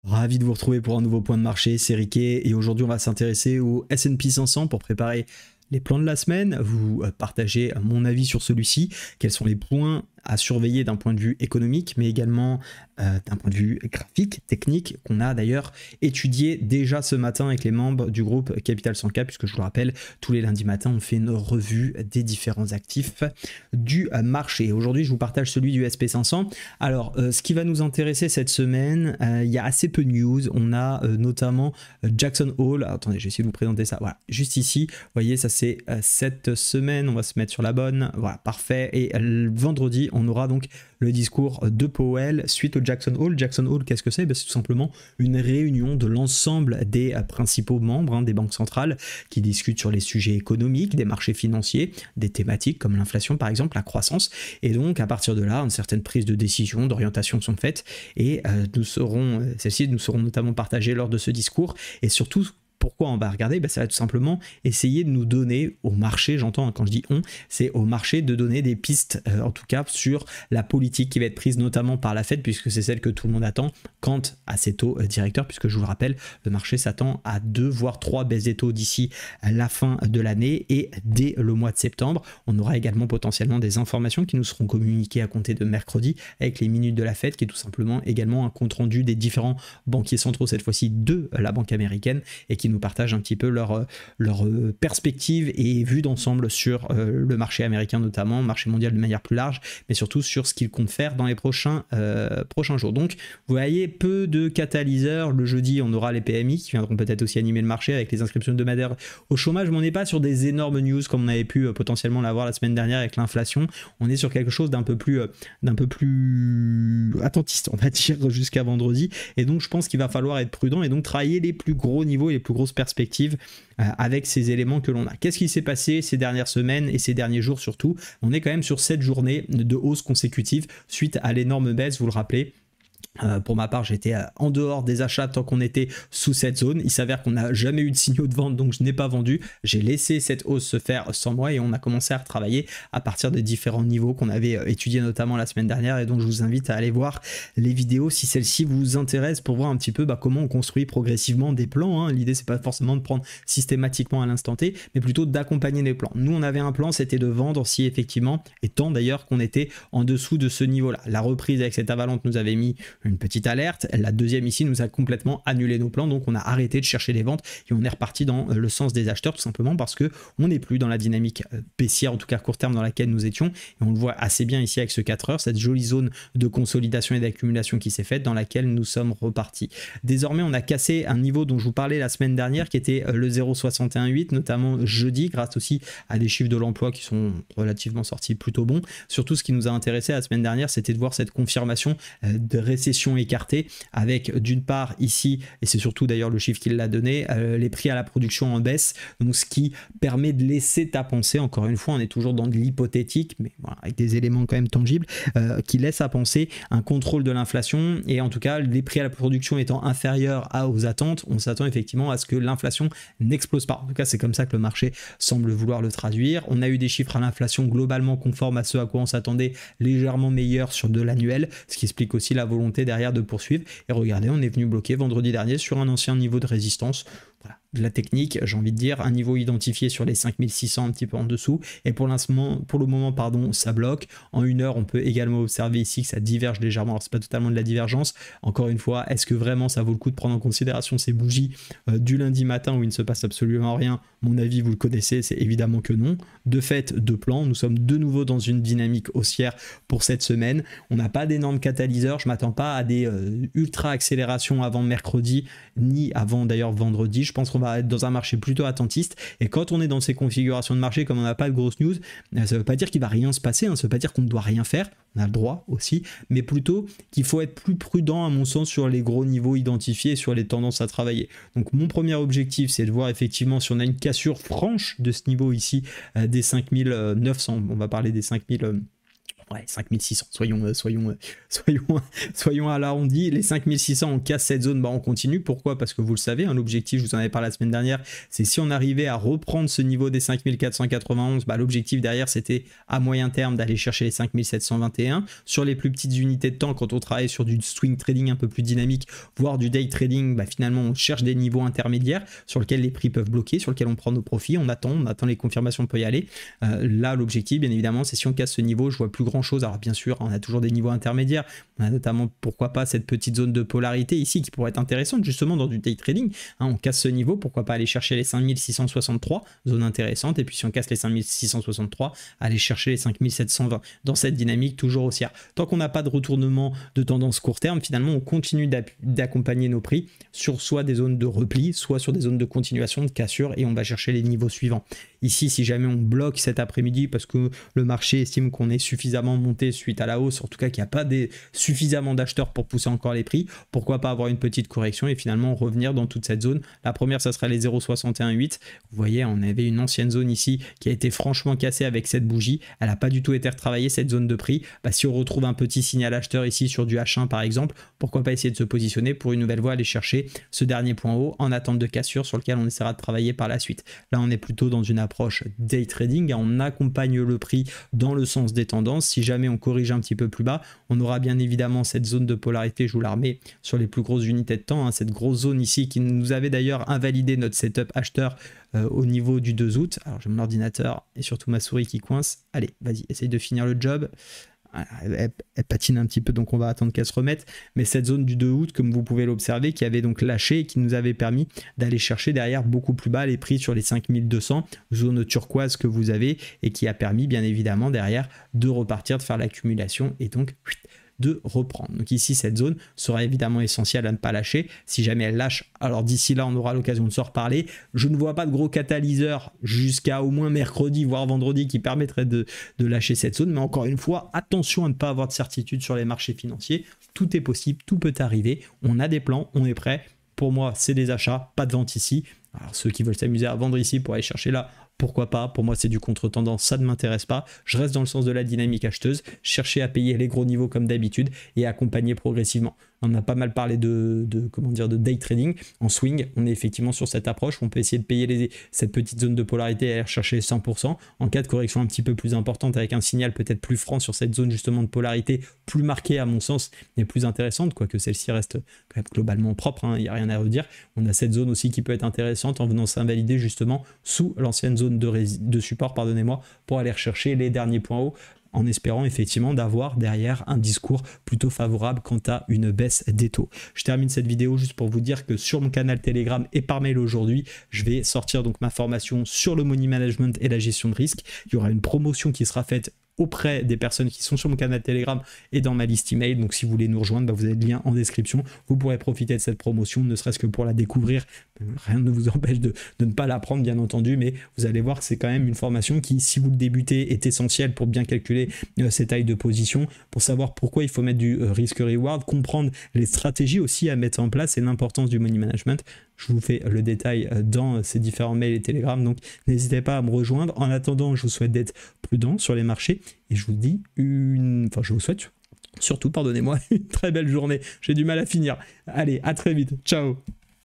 Ravi de vous retrouver pour un nouveau point de marché, c'est Riquet et aujourd'hui on va s'intéresser au S&P 500 pour préparer les plans de la semaine, vous partager mon avis sur celui-ci, quels sont les points à surveiller d'un point de vue économique, mais également d'un point de vue graphique, technique, qu'on a d'ailleurs étudié déjà ce matin avec les membres du groupe Capital 100K, puisque je vous le rappelle, tous les lundis matins, on fait une revue des différents actifs du marché. Aujourd'hui, je vous partage celui du SP500. Alors, ce qui va nous intéresser cette semaine, il y a assez peu de news. On a notamment Jackson Hole. Alors, attendez, je vais essayer de vous présenter ça. Voilà, juste ici, vous voyez, ça c'est cette semaine. On va se mettre sur la bonne. Voilà, parfait. Et vendredi, on aura donc le discours de Powell suite au Jackson Hole. Jackson Hole, qu'est-ce que c'est? C'est tout simplement une réunion de l'ensemble des principaux membres des banques centrales qui discutent sur les sujets économiques, des marchés financiers, des thématiques comme l'inflation par exemple, la croissance. Et donc à partir de là, une certaine prise de décision, d'orientation sont faites et celles-ci nous seront notamment partagées lors de ce discours et surtout. Pourquoi on va regarder? Ça va tout simplement essayer de nous donner au marché, j'entends quand je dis on, c'est au marché de donner des pistes, en tout cas sur la politique qui va être prise notamment par la Fed, puisque c'est celle que tout le monde attend quant à ces taux directeurs, puisque je vous le rappelle, le marché s'attend à 2 voire 3 baisses des taux d'ici la fin de l'année et dès le mois de septembre. On aura également potentiellement des informations qui nous seront communiquées à compter de mercredi avec les minutes de la Fed, qui est tout simplement également un compte rendu des différents banquiers centraux, cette fois-ci de la banque américaine, et qui nous partagent un petit peu leur perspective et vue d'ensemble sur le marché américain notamment, marché mondial de manière plus large, mais surtout sur ce qu'ils comptent faire dans les prochains jours. Donc vous voyez, peu de catalyseurs. Le jeudi, on aura les PMI qui viendront peut-être aussi animer le marché avec les inscriptions hebdomadaires au chômage, mais on n'est pas sur des énormes news comme on avait pu potentiellement l'avoir la semaine dernière avec l'inflation. On est sur quelque chose d'un peu plus attentiste, on va dire, jusqu'à vendredi. Et donc je pense qu'il va falloir être prudent et donc travailler les plus gros niveaux et les plus grosses perspectives avec ces éléments que l'on a. Qu'est-ce qui s'est passé ces dernières semaines et ces derniers jours surtout? On est quand même sur 7 journées de hausse consécutive suite à l'énorme baisse, vous le rappelez. Pour ma part, j'étais en dehors des achats tant qu'on était sous cette zone. Il s'avère qu'on n'a jamais eu de signaux de vente, donc je n'ai pas vendu. J'ai laissé cette hausse se faire sans moi et on a commencé à retravailler à partir de différents niveaux qu'on avait étudiés notamment la semaine dernière. Et donc je vous invite à aller voir les vidéos si celles-ci vous intéressent pour voir un petit peu comment on construit progressivement des plans. L'idée, c'est pas forcément de prendre systématiquement à l'instant T, mais plutôt d'accompagner les plans. Nous, on avait un plan, c'était de vendre si effectivement, et tant d'ailleurs qu'on était en dessous de ce niveau-là. La reprise avec cette avalante nous avait mis une petite alerte. La deuxième ici nous a complètement annulé nos plans, donc on a arrêté de chercher les ventes et on est reparti dans le sens des acheteurs, tout simplement parce que on n'est plus dans la dynamique baissière, en tout cas court terme, dans laquelle nous étions, et on le voit assez bien ici avec ce 4 heures, cette jolie zone de consolidation et d'accumulation qui s'est faite, dans laquelle nous sommes repartis. Désormais, on a cassé un niveau dont je vous parlais la semaine dernière, qui était le 0,618, notamment jeudi, grâce aussi à des chiffres de l'emploi qui sont relativement sortis plutôt bons. Surtout, ce qui nous a intéressé la semaine dernière, c'était de voir cette confirmation de récession écartée, avec d'une part ici, et c'est surtout d'ailleurs le chiffre qu'il l'a donné, les prix à la production en baisse, donc ce qui permet de laisser à penser, encore une fois on est toujours dans de l'hypothétique, mais voilà, avec des éléments quand même tangibles, qui laissent à penser un contrôle de l'inflation, et en tout cas les prix à la production étant inférieurs aux attentes, on s'attend effectivement à ce que l'inflation n'explose pas. En tout cas c'est comme ça que le marché semble vouloir le traduire. On a eu des chiffres à l'inflation globalement conformes à ce à quoi on s'attendait, légèrement meilleurs sur de l'annuel, ce qui explique aussi la volonté derrière de poursuivre. Et regardez, on est venu bloquer vendredi dernier sur un ancien niveau de résistance. Voilà, de la technique, j'ai envie de dire, un niveau identifié sur les 5600, un petit peu en dessous, et pour le moment, ça bloque. En une heure, on peut également observer ici que ça diverge légèrement. Alors c'est pas totalement de la divergence, encore une fois, est-ce que vraiment ça vaut le coup de prendre en considération ces bougies du lundi matin où il ne se passe absolument rien? Mon avis, vous le connaissez, c'est évidemment que non. De fait, de plan, nous sommes de nouveau dans une dynamique haussière pour cette semaine. On n'a pas d'énormes catalyseurs, je m'attends pas à des ultra accélérations avant mercredi, ni avant d'ailleurs vendredi. Je pense qu'on va être dans un marché plutôt attentiste, et quand on est dans ces configurations de marché, comme on n'a pas de grosses news, ça ne veut pas dire qu'il va rien se passer, ça ne veut pas dire qu'on ne doit rien faire, on a le droit aussi, mais plutôt qu'il faut être plus prudent à mon sens sur les gros niveaux identifiés, sur les tendances à travailler. Donc mon premier objectif, c'est de voir effectivement si on a une cassure franche de ce niveau ici des 5900, on va parler des 5000 Ouais, 5600, soyons à l'arrondi. Les 5600, on casse cette zone, bah on continue. Pourquoi? Parce que vous le savez, hein, l'objectif, je vous en avais parlé la semaine dernière, c'est si on arrivait à reprendre ce niveau des 5491, bah l'objectif derrière, c'était à moyen terme d'aller chercher les 5721. Sur les plus petites unités de temps, quand on travaille sur du swing trading un peu plus dynamique, voire du day trading, bah finalement, on cherche des niveaux intermédiaires sur lesquels les prix peuvent bloquer, sur lesquels on prend nos profits, on attend les confirmations, on peut y aller. Là, l'objectif, bien évidemment, c'est si on casse ce niveau, je vois plus grand chose. Alors bien sûr, on a toujours des niveaux intermédiaires, on a notamment, pourquoi pas, cette petite zone de polarité ici qui pourrait être intéressante justement dans du day trading, hein, on casse ce niveau, pourquoi pas aller chercher les 5663, zone intéressante, et puis si on casse les 5663, aller chercher les 5720 dans cette dynamique toujours haussière. Tant qu'on n'a pas de retournement de tendance court terme, finalement on continue d'accompagner nos prix sur soit des zones de repli, soit sur des zones de continuation, de cassure, et on va chercher les niveaux suivants. Ici, si jamais on bloque cet après-midi parce que le marché estime qu'on est suffisamment monté suite à la hausse, en tout cas qu'il n'y a pas suffisamment d'acheteurs pour pousser encore les prix, pourquoi pas avoir une petite correction et finalement revenir dans toute cette zone. La première, ça serait les 0,618. Vous voyez, on avait une ancienne zone ici qui a été franchement cassée avec cette bougie. Elle n'a pas du tout été retravaillée, cette zone de prix. Bah, si on retrouve un petit signal acheteur ici sur du H1 par exemple, pourquoi pas essayer de se positionner pour une nouvelle fois aller chercher ce dernier point haut en attente de cassure sur lequel on essaiera de travailler par la suite. Là, on est plutôt dans une approche day trading, on accompagne le prix dans le sens des tendances. Si jamais on corrige un petit peu plus bas, on aura bien évidemment cette zone de polarité, je vous la remets sur les plus grosses unités de temps, hein, cette grosse zone ici qui nous avait d'ailleurs invalidé notre setup acheteur au niveau du 2 août. Alors j'ai mon ordinateur et surtout ma souris qui coince. Allez, vas-y, essaye de finir le job. Elle patine un petit peu, donc on va attendre qu'elle se remette, mais cette zone du 2 août, comme vous pouvez l'observer, qui avait donc lâché et qui nous avait permis d'aller chercher derrière beaucoup plus bas les prix sur les 5200, zone turquoise que vous avez, et qui a permis bien évidemment derrière de repartir, de faire l'accumulation et donc de reprendre. Donc ici, cette zone sera évidemment essentielle à ne pas lâcher. Si jamais elle lâche, alors d'ici là, on aura l'occasion de se reparler. Je ne vois pas de gros catalyseur jusqu'à au moins mercredi, voire vendredi, qui permettrait de lâcher cette zone. Mais encore une fois, attention à ne pas avoir de certitude sur les marchés financiers. Tout est possible, tout peut arriver. On a des plans, on est prêt. Pour moi, c'est des achats, pas de vente ici. Alors ceux qui veulent s'amuser à vendre ici pour aller chercher là, pourquoi pas? Pour moi, c'est du contre-tendance, ça ne m'intéresse pas. Je reste dans le sens de la dynamique acheteuse, chercher à payer les gros niveaux comme d'habitude et accompagner progressivement. On a pas mal parlé de day trading. En swing, on est effectivement sur cette approche. On peut essayer de payer cette petite zone de polarité et aller chercher 100%. En cas de correction un petit peu plus importante, avec un signal peut-être plus franc sur cette zone justement de polarité, plus marquée à mon sens, mais plus intéressante, quoique celle-ci reste quand même globalement propre, hein, il n'y a rien à redire. On a cette zone aussi qui peut être intéressante en venant s'invalider justement sous l'ancienne zone de support, pardonnez-moi, pour aller rechercher les derniers points hauts, en espérant effectivement d'avoir derrière un discours plutôt favorable quant à une baisse des taux. Je termine cette vidéo juste pour vous dire que sur mon canal Telegram et par mail aujourd'hui, je vais sortir donc ma formation sur le money management et la gestion de risque. Il y aura une promotion qui sera faite auprès des personnes qui sont sur mon canal Telegram et dans ma liste email. Donc si vous voulez nous rejoindre, bah vous avez le lien en description. Vous pourrez profiter de cette promotion, ne serait-ce que pour la découvrir. Rien ne vous empêche de ne pas la prendre, bien entendu, mais vous allez voir que c'est quand même une formation qui, si vous le débutez, est essentielle pour bien calculer ses tailles de position, pour savoir pourquoi il faut mettre du risque-reward, comprendre les stratégies aussi à mettre en place et l'importance du money management. Je vous fais le détail dans ces différents mails et Telegram, donc n'hésitez pas à me rejoindre. En attendant, je vous souhaite d'être prudent sur les marchés et je vous dis je vous souhaite surtout, pardonnez-moi, une très belle journée. J'ai du mal à finir. Allez, à très vite. Ciao.